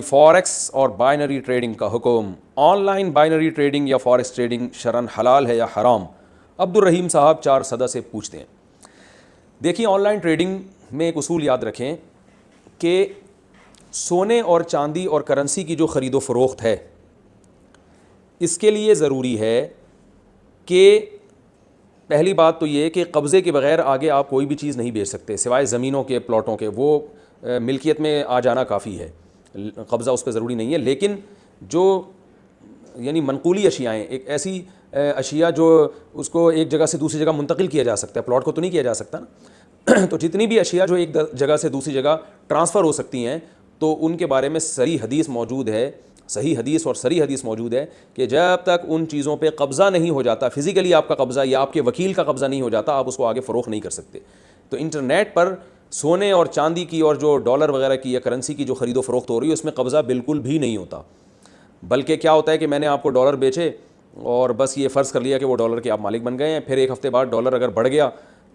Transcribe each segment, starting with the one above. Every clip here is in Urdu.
فارکس اور بائنری ٹریڈنگ کا حکم. آن لائن بائنری ٹریڈنگ یا فارکس ٹریڈنگ شرعاً حلال ہے یا حرام؟ عبد الرحیم صاحب 4 صدہ سے پوچھتے ہیں. دیکھیے, آن لائن ٹریڈنگ میں ایک اصول یاد رکھیں کہ سونے اور چاندی اور کرنسی کی جو خرید و فروخت ہے, اس کے لیے ضروری ہے کہ پہلی بات تو یہ کہ قبضے کے بغیر آگے آپ کوئی بھی چیز نہیں بیچ سکتے سوائے زمینوں کے, پلاٹوں کے. وہ ملکیت میں آ جانا کافی ہے, قبضہ اس پہ ضروری نہیں ہے. لیکن جو یعنی منقولی اشیاء ہیں, ایک ایسی اشیاء جو اس کو ایک جگہ سے دوسری جگہ منتقل کیا جا سکتا ہے, پلاٹ کو تو نہیں کیا جا سکتا نا. تو جتنی بھی اشیاء جو ایک جگہ سے دوسری جگہ ٹرانسفر ہو سکتی ہیں, تو ان کے بارے میں صحیح حدیث موجود ہے, صحیح حدیث اور صریح حدیث موجود ہے کہ جب تک ان چیزوں پہ قبضہ نہیں ہو جاتا, فزیکلی آپ کا قبضہ یا آپ کے وکیل کا قبضہ نہیں ہو جاتا, آپ اس کو آگے فروخت نہیں کر سکتے. تو انٹرنیٹ پر سونے اور چاندی کی اور جو ڈالر وغیرہ کی یا کرنسی کی جو خرید و فروخت ہو رہی ہے, اس میں قبضہ بالکل بھی نہیں ہوتا. بلکہ کیا ہوتا ہے کہ میں نے آپ کو ڈالر بیچے اور بس یہ فرض کر لیا کہ وہ ڈالر کے آپ مالک بن گئے ہیں. پھر ایک ہفتے بعد ڈالر اگر بڑھ گیا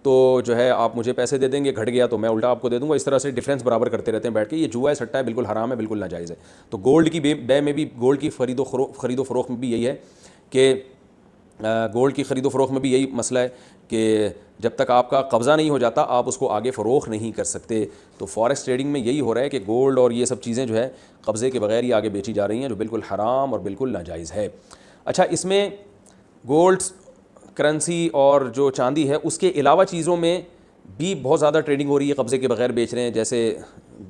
تو جو ہے آپ مجھے پیسے دے دیں گے, گھٹ گیا تو میں الٹا آپ کو دے دوں گا. اس طرح سے ڈفرینس برابر کرتے رہتے ہیں بیٹھ کے. یہ جوا ہے, سٹا ہے, بالکل حرام ہے, بالکل ناجائز ہے. تو گولڈ کی بے میں بھی, گولڈ کی خرید و فروخت میں بھی یہی ہے کہ گولڈ کی خرید و فروخت میں بھی یہی مسئلہ ہے کہ جب تک آپ کا قبضہ نہیں ہو جاتا آپ اس کو آگے فروخت نہیں کر سکتے. تو فارکس ٹریڈنگ میں یہی ہو رہا ہے کہ گولڈ اور یہ سب چیزیں جو ہے قبضے کے بغیر ہی آگے بیچی جا رہی ہیں, جو بالکل حرام اور بالکل ناجائز ہے. اچھا, اس میں گولڈ, کرنسی اور جو چاندی ہے اس کے علاوہ چیزوں میں بھی بہت زیادہ ٹریڈنگ ہو رہی ہے, قبضے کے بغیر بیچ رہے ہیں. جیسے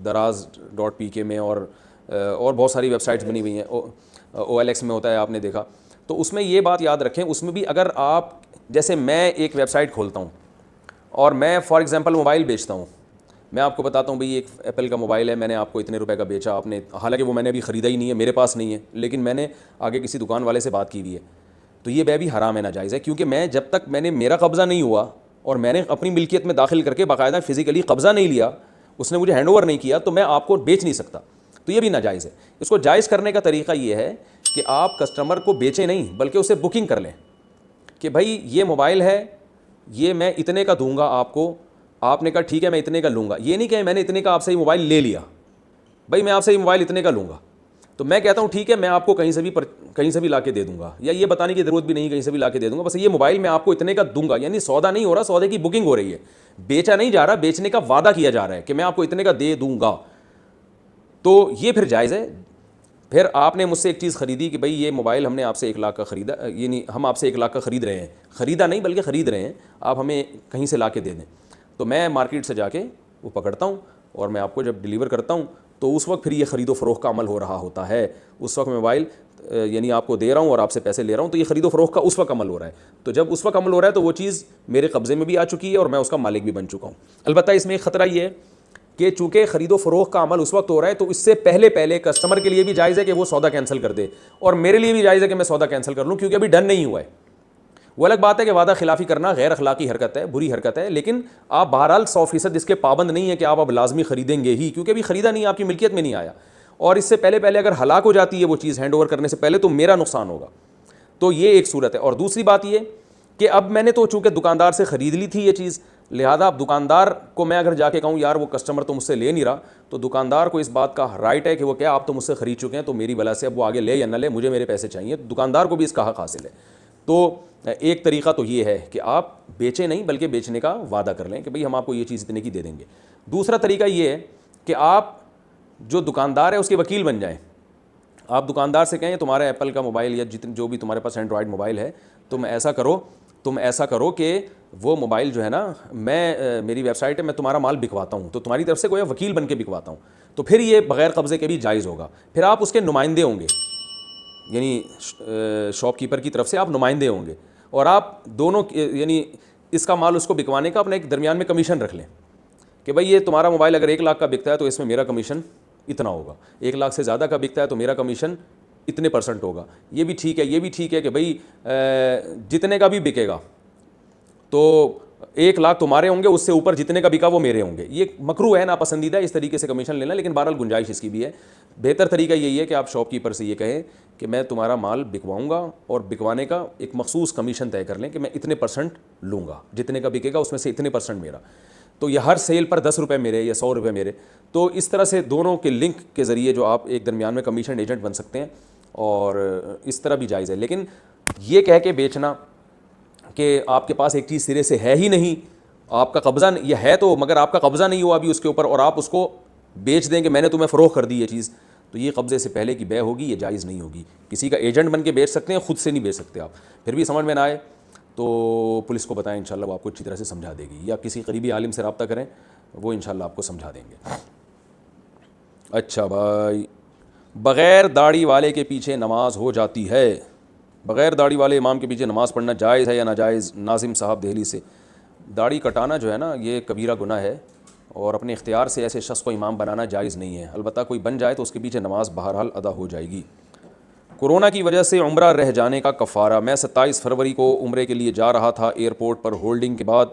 دراز.pk میں اور بہت ساری ویب سائٹس بنی ہوئی ہیں, OLX میں ہوتا ہے, آپ نے دیکھا. تو اس میں یہ بات یاد رکھیں, اس میں بھی اگر آپ, جیسے میں ایک ویب سائٹ کھولتا ہوں اور میں فار ایگزامپل موبائل بیچتا ہوں, میں آپ کو بتاتا ہوں بھئی ایک ایپل کا موبائل ہے, میں نے آپ کو اتنے روپے کا بیچا, آپ نے, حالانکہ وہ میں نے ابھی خریدا ہی نہیں ہے, میرے پاس نہیں ہے, لیکن میں نے آگے کسی دکان والے سے بات کی ہوئی ہے. تو یہ بے بھی حرام ہے, ناجائز ہے, کیونکہ میں جب تک میں نے, میرا قبضہ نہیں ہوا اور میں نے اپنی ملکیت میں داخل کر کے باقاعدہ فزیکلی قبضہ نہیں لیا, اس نے مجھے ہینڈ اوور نہیں کیا, تو میں آپ کو بیچ نہیں سکتا. تو یہ بھی ناجائز ہے. اس کو جائز کرنے کا طریقہ یہ ہے کہ آپ کسٹمر کو بیچیں نہیں, بلکہ اسے بکنگ کر لیں کہ بھائی یہ موبائل ہے, یہ میں اتنے کا دوں گا آپ کو. آپ نے کہا ٹھیک ہے میں اتنے کا لوں گا. یہ نہیں کہ میں نے اتنے کا آپ سے یہ موبائل لے لیا, بھائی میں آپ سے یہ موبائل اتنے کا لوں گا, تو میں کہتا ہوں ٹھیک ہے میں آپ کو کہیں سے بھی لا کے دے دوں گا, یا یہ بتانے کی ضرورت بھی نہیں, کہیں سے بھی لا کے دے دوں گا, بس یہ موبائل میں آپ کو اتنے کا دوں گا. یعنی سودا نہیں ہو رہا, سودے کی بکنگ ہو رہی ہے, بیچا نہیں جا رہا, بیچنے کا وعدہ کیا جا رہا ہے کہ میں آپ کو اتنے کا دے دوں گا. تو یہ پھر جائز ہے. پھر آپ نے مجھ سے ایک چیز خریدی کہ بھئی یہ موبائل ہم نے آپ سے 1 لاکھ کا خریدا, یعنی ہم آپ سے 1 لاکھ کا خرید رہے ہیں, خریدا نہیں بلکہ خرید رہے ہیں, آپ ہمیں کہیں سے لا کے دے دیں. تو میں مارکیٹ سے جا کے وہ پکڑتا ہوں اور میں آپ کو جب ڈیلیور کرتا ہوں تو اس وقت پھر یہ خرید و فروخت کا عمل ہو رہا ہوتا ہے. اس وقت میں موبائل یعنی آپ کو دے رہا ہوں اور آپ سے پیسے لے رہا ہوں, تو یہ خرید و فروخت کا اس وقت عمل ہو رہا ہے. تو جب اس وقت عمل ہو رہا ہے تو وہ چیز میرے قبضے میں بھی آ چکی ہے اور میں اس کا مالک بھی بن چکا ہوں. البتہ اس میں ایک خطرہ یہ ہے کہ چونکہ خرید و فروخت کا عمل اس وقت ہو رہا ہے, تو اس سے پہلے کسٹمر کے لیے بھی جائز ہے کہ وہ سودا کینسل کر دے, اور میرے لیے بھی جائز ہے کہ میں سودا کینسل کر لوں, کیونکہ ابھی ڈن نہیں ہوا ہے. وہ الگ بات ہے کہ وعدہ خلافی کرنا غیر اخلاقی حرکت ہے, بری حرکت ہے, لیکن آپ بہرحال 100% اس کے پابند نہیں ہے کہ آپ اب لازمی خریدیں گے ہی, کیونکہ ابھی خریدا نہیں, آپ کی ملکیت میں نہیں آیا. اور اس سے پہلے اگر ہلاک ہو جاتی ہے وہ چیز ہینڈ اوور کرنے سے پہلے, تو میرا نقصان ہوگا. تو یہ ایک صورت ہے. اور دوسری بات یہ کہ اب میں نے تو چونکہ دکاندار سے خرید لی تھی یہ چیز, لہذا اب دکاندار کو میں اگر جا کے کہوں یار وہ کسٹمر تو مجھ سے لے نہیں رہا, تو دکاندار کو اس بات کا رائٹ ہے کہ وہ کیا آپ تو مجھ سے خرید چکے ہیں, تو میری بلا سے اب وہ آگے لے یا نہ لے, مجھے میرے پیسے چاہیے. دکاندار کو بھی اس کا حق حاصل ہے. تو ایک طریقہ تو یہ ہے کہ آپ بیچیں نہیں بلکہ بیچنے کا وعدہ کر لیں کہ بھئی ہم آپ کو یہ چیز اتنے کی دے دیں گے. دوسرا طریقہ یہ ہے کہ آپ جو دکاندار ہے اس کے وکیل بن جائیں. آپ دکاندار سے کہیں تمہارا ایپل کا موبائل یا جو بھی تمہارے پاس اینڈرائڈ موبائل ہے, تم ایسا کرو کہ وہ موبائل جو ہے نا, میں میری ویب سائٹ ہے, میں تمہارا مال بکواتا ہوں, تو تمہاری طرف سے کوئی وکیل بن کے بکواتا ہوں, تو پھر یہ بغیر قبضے کے بھی جائز ہوگا. پھر آپ اس کے نمائندے ہوں گے, یعنی شاپ کیپر کی طرف سے آپ نمائندے ہوں گے, اور آپ دونوں یعنی اس کا مال اس کو بکوانے کا اپنے ایک درمیان میں کمیشن رکھ لیں کہ بھئی یہ تمہارا موبائل اگر 1 لاکھ کا بکتا ہے تو اس میں میرا کمیشن اتنا ہوگا, 1 لاکھ سے زیادہ کا بکتا ہے تو میرا کمیشن اتنے % ہوگا. یہ بھی ٹھیک ہے کہ بھئی جتنے کا بھی بکے گا تو 1 لاکھ تمہارے ہوں گے, اس سے اوپر جتنے کا بکا وہ میرے ہوں گے. یہ مکروہ ہے, ناپسندیدہ اس طریقے سے کمیشن لینا, لیکن بہرحال گنجائش اس کی بھی ہے. بہتر طریقہ یہی ہے کہ آپ شاپ کیپر سے یہ کہیں کہ میں تمہارا مال بکواؤں گا, اور بکوانے کا ایک مخصوص کمیشن طے کر لیں کہ میں اتنے % لوں گا, جتنے کا بکے گا اس میں سے اتنے % میرا. تو یہ ہر سیل پر 10 روپے میرے یا 100 روپے میرے. تو اس طرح سے دونوں کے لنک کے ذریعے جو آپ ایک درمیان میں کمیشن ایجنٹ بن سکتے ہیں, اور اس طرح بھی جائز ہے. لیکن یہ کہہ کے بیچنا کہ آپ کے پاس ایک چیز سرے سے ہے ہی نہیں, آپ کا قبضہ یہ ہے تو مگر آپ کا قبضہ نہیں ہوا ابھی اس کے اوپر, اور آپ اس کو بیچ دیں کہ میں نے تمہیں فروخت کر دی یہ چیز, تو یہ قبضے سے پہلے کی بے ہوگی, یہ جائز نہیں ہوگی. کسی کا ایجنٹ بن کے بیچ سکتے ہیں, خود سے نہیں بیچ سکتے آپ. پھر بھی سمجھ میں نہ آئے تو پولیس کو بتائیں, انشاءاللہ وہ آپ کو اچھی طرح سے سمجھا دے گی, یا کسی قریبی عالم سے رابطہ کریں, وہ انشاءاللہ آپ کو سمجھا دیں گے. اچھا بھائی, بغیر داڑھی والے کے پیچھے نماز ہو جاتی ہے, بغیر داڑھی والے امام کے پیچھے نماز پڑھنا جائز ہے یا ناجائز؟ ناظم صاحب دہلی سے. داڑھی کٹانا جو ہے نا یہ کبیرہ گناہ ہے, اور اپنے اختیار سے ایسے شخص کو امام بنانا جائز نہیں ہے. البتہ کوئی بن جائے تو اس کے پیچھے نماز بہرحال ادا ہو جائے گی. کورونا کی وجہ سے عمرہ رہ جانے کا کفارہ. میں 27 فروری کو عمرے کے لیے جا رہا تھا, ایئرپورٹ پر ہولڈنگ کے بعد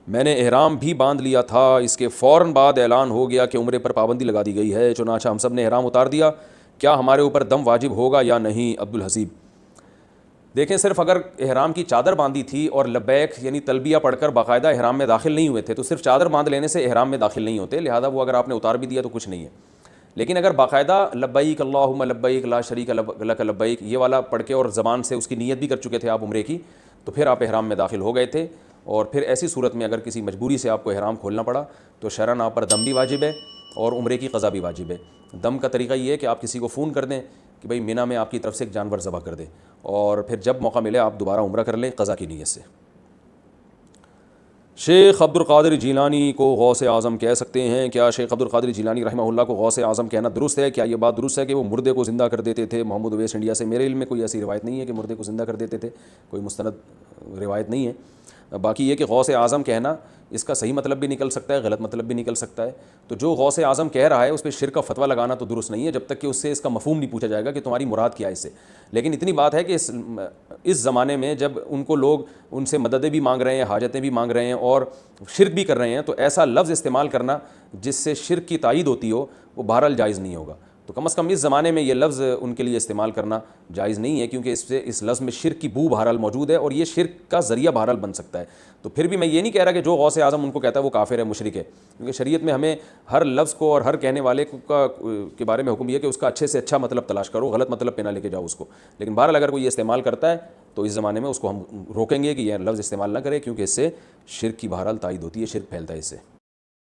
میں نے احرام بھی باندھ لیا تھا. اس کے فوراً بعد اعلان ہو گیا کہ عمرے پر پابندی لگا دی گئی ہے. چنانچہ ہم سب نے احرام اتار دیا. کیا ہمارے اوپر دم واجب ہوگا یا نہیں؟ عبدالحسیب. دیکھیں, صرف اگر احرام کی چادر باندھی تھی اور لبیک یعنی تلبیہ پڑھ کر باقاعدہ احرام میں داخل نہیں ہوئے تھے, تو صرف چادر باندھ لینے سے احرام میں داخل نہیں ہوتے, لہذا وہ اگر آپ نے اتار بھی دیا تو کچھ نہیں ہے. لیکن اگر باقاعدہ لبیک اللہم لبیک لا شریک لک لبیک یہ والا پڑھ کے اور زبان سے اس کی نیت بھی کر چکے تھے آپ عمرے کی, تو پھر آپ احرام میں داخل ہو گئے تھے. اور پھر ایسی صورت میں اگر کسی مجبوری سے آپ کو احرام کھولنا پڑا تو شرعاً آپ پر دم بھی واجب ہے اور عمرے کی قضا بھی واجب ہے. دم کا طریقہ یہ ہے کہ آپ کسی کو فون کر دیں کہ بھئی مینا میں آپ کی طرف سے ایک جانور ذبح کر دیں, اور پھر جب موقع ملے آپ دوبارہ عمرہ کر لیں قضا کی نیت سے. شیخ عبد القادر جیلانی کو غوث اعظم کہہ سکتے ہیں کیا؟ شیخ عبد القادر جیلانی رحمہ اللہ کو غوث اعظم کہنا درست ہے؟ کیا یہ بات درست ہے کہ وہ مردے کو زندہ کر دیتے تھے؟ محمد اویس انڈیا سے. میرے علم میں کوئی ایسی روایت نہیں ہے کہ مردے کو زندہ کر دیتے تھے, کوئی مستند روایت نہیں ہے. باقی یہ کہ غوث اعظم کہنا, اس کا صحیح مطلب بھی نکل سکتا ہے, غلط مطلب بھی نکل سکتا ہے. تو جو غوث اعظم کہہ رہا ہے اس پہ شرک کا فتویٰ لگانا تو درست نہیں ہے جب تک کہ اس سے اس کا مفہوم نہیں پوچھا جائے گا کہ تمہاری مراد کیا ہے اس سے. لیکن اتنی بات ہے کہ اس زمانے میں جب ان کو لوگ ان سے مددیں بھی مانگ رہے ہیں, حاجتیں بھی مانگ رہے ہیں اور شرک بھی کر رہے ہیں, تو ایسا لفظ استعمال کرنا جس سے شرک کی تائید ہوتی ہو وہ بہرحال جائز نہیں ہوگا. تو کم از کم اس زمانے میں یہ لفظ ان کے لیے استعمال کرنا جائز نہیں ہے, کیونکہ اس سے اس لفظ میں شرک کی بو بہرحال موجود ہے اور یہ شرک کا ذریعہ بہرحال بن سکتا ہے. تو پھر بھی میں یہ نہیں کہہ رہا کہ جو غوث اعظم ان کو کہتا ہے وہ کافر ہے, مشرک ہے, کیونکہ شریعت میں ہمیں ہر لفظ کو اور ہر کہنے والے کے بارے میں حکم یہ ہے کہ اس کا اچھے سے اچھا مطلب تلاش کرو, غلط مطلب پہ نہ لے کے جاؤ اس کو. لیکن بہرحال اگر کوئی یہ استعمال کرتا ہے تو اس زمانے میں اس کو ہم روکیں گے کہ یہ لفظ استعمال نہ کرے, کیونکہ اس سے شرک کی بہرحال تائید ہوتی ہے, شرک پھیلتا ہے اس سے.